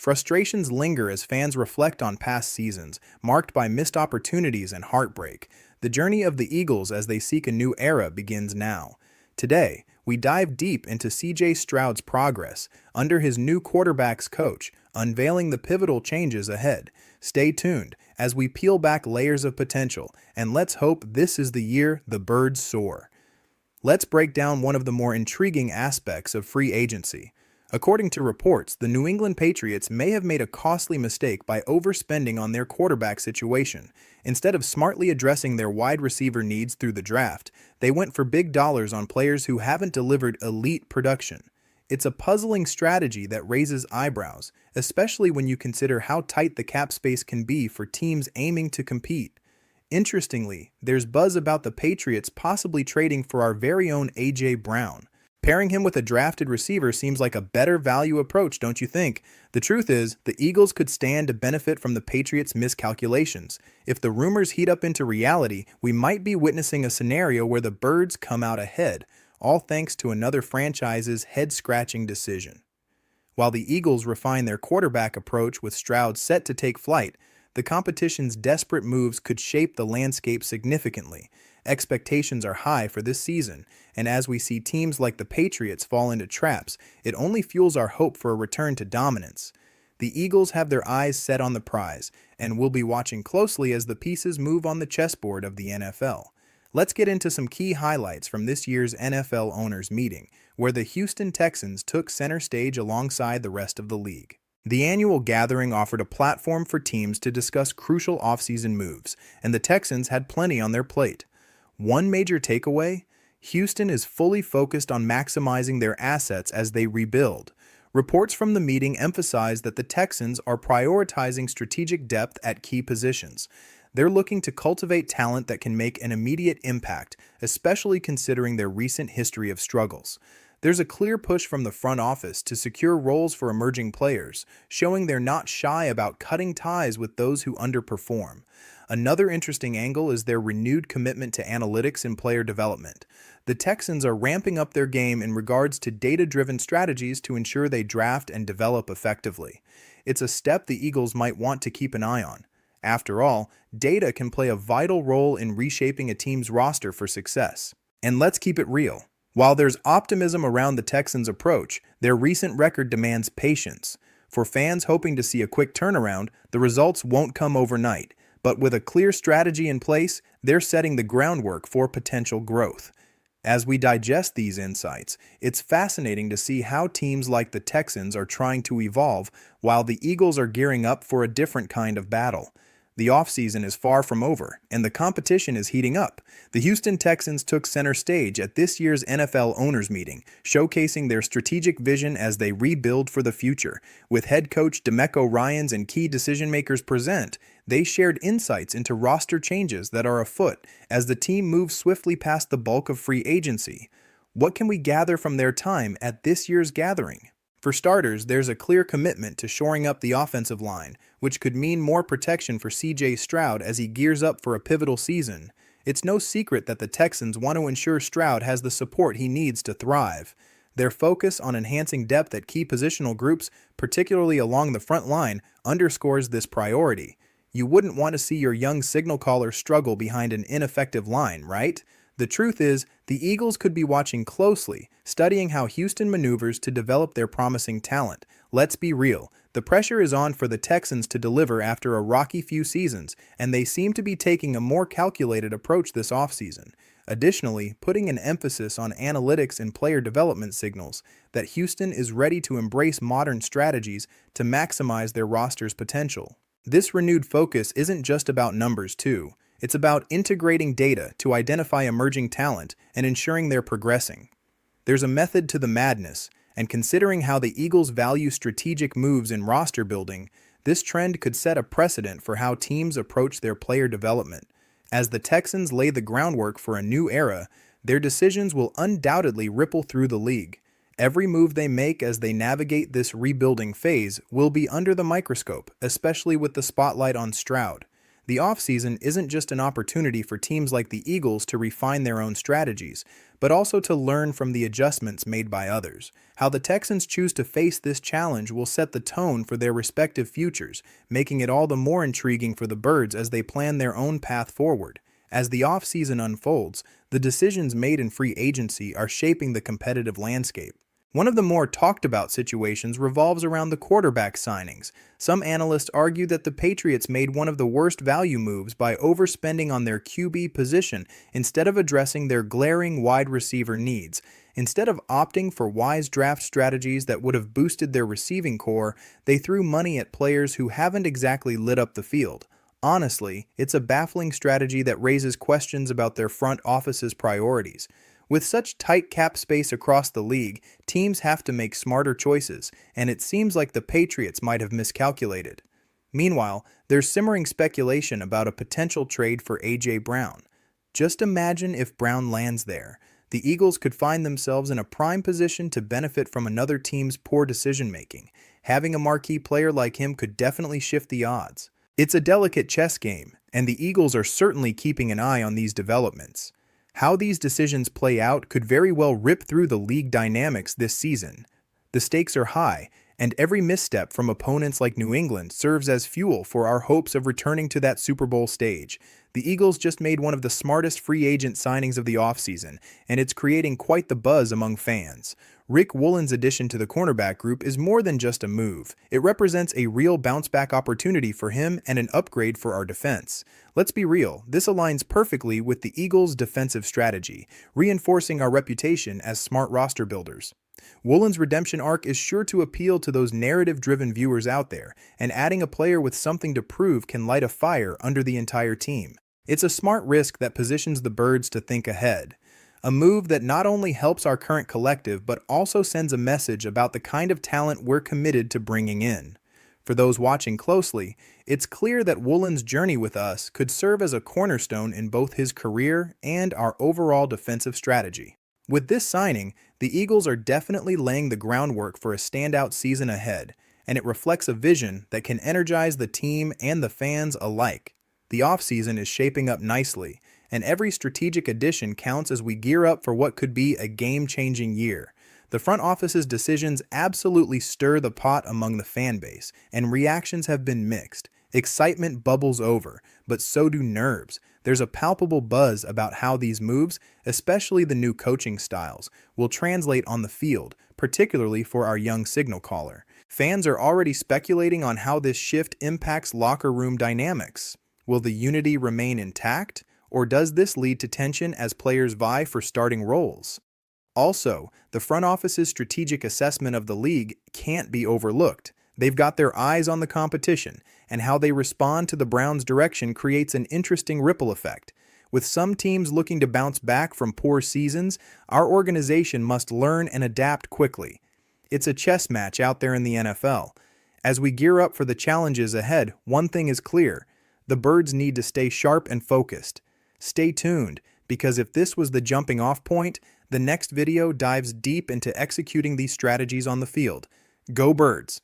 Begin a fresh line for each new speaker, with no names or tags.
Frustrations linger as fans reflect on past seasons, marked by missed opportunities and heartbreak. The journey of the Eagles as they seek a new era begins now. Today, we dive deep into C.J. Stroud's progress under his new quarterback's coach, unveiling the pivotal changes ahead. Stay tuned as we peel back layers of potential, and let's hope this is the year the birds soar. Let's break down one of the more intriguing aspects of free agency. According to reports, the New England Patriots may have made a costly mistake by overspending on their quarterback situation. Instead of smartly addressing their wide receiver needs through the draft, they went for big dollars on players who haven't delivered elite production. It's a puzzling strategy that raises eyebrows, especially when you consider how tight the cap space can be for teams aiming to compete. Interestingly, there's buzz about the Patriots possibly trading for our very own A.J. Brown. Pairing him with a drafted receiver seems like a better value approach, don't you think? The truth is, the Eagles could stand to benefit from the Patriots' miscalculations. If the rumors heat up into reality, we might be witnessing a scenario where the birds come out ahead, all thanks to another franchise's head-scratching decision. While the Eagles refine their quarterback approach with Stroud set to take flight, the competition's desperate moves could shape the landscape significantly. Expectations are high for this season, and as we see teams like the Patriots fall into traps, it only fuels our hope for a return to dominance. The Eagles have their eyes set on the prize, and we'll be watching closely as the pieces move on the chessboard of the NFL. Let's get into some key highlights from this year's NFL owners' meeting, where the Houston Texans took center stage alongside the rest of the league. The annual gathering offered a platform for teams to discuss crucial offseason moves, and the Texans had plenty on their plate. One major takeaway: Houston is fully focused on maximizing their assets as they rebuild. Reports from the meeting emphasize that the Texans are prioritizing strategic depth at key positions. They're looking to cultivate talent that can make an immediate impact, especially considering their recent history of struggles. There's a clear push from the front office to secure roles for emerging players, showing they're not shy about cutting ties with those who underperform. Another interesting angle is their renewed commitment to analytics and player development. The Texans are ramping up their game in regards to data-driven strategies to ensure they draft and develop effectively. It's a step the Eagles might want to keep an eye on. After all, data can play a vital role in reshaping a team's roster for success. And let's keep it real. While there's optimism around the Texans' approach, their recent record demands patience. For fans hoping to see a quick turnaround, the results won't come overnight. But with a clear strategy in place, they're setting the groundwork for potential growth. As we digest these insights, it's fascinating to see how teams like the Texans are trying to evolve while the Eagles are gearing up for a different kind of battle. The offseason is far from over, and the competition is heating up. The Houston Texans took center stage at this year's NFL owners meeting, showcasing their strategic vision as they rebuild for the future. With head coach DeMeco Ryans and key decision-makers present, they shared insights into roster changes that are afoot as the team moves swiftly past the bulk of free agency. What can we gather from their time at this year's gathering? For starters, there's a clear commitment to shoring up the offensive line, which could mean more protection for C.J. Stroud as he gears up for a pivotal season. It's no secret that the Texans want to ensure Stroud has the support he needs to thrive. Their focus on enhancing depth at key positional groups, particularly along the front line, underscores this priority. You wouldn't want to see your young signal caller struggle behind an ineffective line, right? The truth is, the Eagles could be watching closely, studying how Houston maneuvers to develop their promising talent. Let's be real, the pressure is on for the Texans to deliver after a rocky few seasons, and they seem to be taking a more calculated approach this offseason. Additionally, putting an emphasis on analytics and player development signals that Houston is ready to embrace modern strategies to maximize their roster's potential. This renewed focus isn't just about numbers, too. It's about integrating data to identify emerging talent and ensuring they're progressing. There's a method to the madness, and considering how the Eagles value strategic moves in roster building, this trend could set a precedent for how teams approach their player development. As the Texans lay the groundwork for a new era, their decisions will undoubtedly ripple through the league. Every move they make as they navigate this rebuilding phase will be under the microscope, especially with the spotlight on Stroud. The offseason isn't just an opportunity for teams like the Eagles to refine their own strategies, but also to learn from the adjustments made by others. How the Texans choose to face this challenge will set the tone for their respective futures, making it all the more intriguing for the Birds as they plan their own path forward. As the offseason unfolds, the decisions made in free agency are shaping the competitive landscape. One of the more talked about situations revolves around the quarterback signings. Some analysts argue that the Patriots made one of the worst value moves by overspending on their QB position instead of addressing their glaring wide receiver needs. Instead of opting for wise draft strategies that would have boosted their receiving core, they threw money at players who haven't exactly lit up the field. Honestly, it's a baffling strategy that raises questions about their front office's priorities. With such tight cap space across the league, teams have to make smarter choices, and it seems like the Patriots might have miscalculated. Meanwhile, there's simmering speculation about a potential trade for A.J. Brown. Just imagine if Brown lands there. The Eagles could find themselves in a prime position to benefit from another team's poor decision-making. Having a marquee player like him could definitely shift the odds. It's a delicate chess game, and the Eagles are certainly keeping an eye on these developments. How these decisions play out could very well rip through the league dynamics this season. The stakes are high, and every misstep from opponents like New England serves as fuel for our hopes of returning to that Super Bowl stage. The Eagles just made one of the smartest free agent signings of the offseason, and it's creating quite the buzz among fans. Rick Woolen's addition to the cornerback group is more than just a move. It represents a real bounce-back opportunity for him and an upgrade for our defense. Let's be real, this aligns perfectly with the Eagles' defensive strategy, reinforcing our reputation as smart roster builders. Woolen's redemption arc is sure to appeal to those narrative-driven viewers out there, and adding a player with something to prove can light a fire under the entire team. It's a smart risk that positions the Birds to think ahead. A move that not only helps our current collective but also sends a message about the kind of talent we're committed to bringing in. For those watching closely, it's clear that Woolen's journey with us could serve as a cornerstone in both his career and our overall defensive strategy. With this signing, the Eagles are definitely laying the groundwork for a standout season ahead, and it reflects a vision that can energize the team and the fans alike. The offseason is shaping up nicely, and every strategic addition counts as we gear up for what could be a game-changing year. The front office's decisions absolutely stir the pot among the fan base, and reactions have been mixed. Excitement bubbles over, but so do nerves. There's a palpable buzz about how these moves, especially the new coaching styles, will translate on the field, particularly for our young signal caller. Fans are already speculating on how this shift impacts locker room dynamics. Will the unity remain intact, or does this lead to tension as players vie for starting roles? Also, the front office's strategic assessment of the league can't be overlooked. They've got their eyes on the competition, and how they respond to the Browns' direction creates an interesting ripple effect. With some teams looking to bounce back from poor seasons, our organization must learn and adapt quickly. It's a chess match out there in the NFL. As we gear up for the challenges ahead, one thing is clear: the Birds need to stay sharp and focused. Stay tuned, because if this was the jumping off point, the next video dives deep into executing these strategies on the field. Go Birds!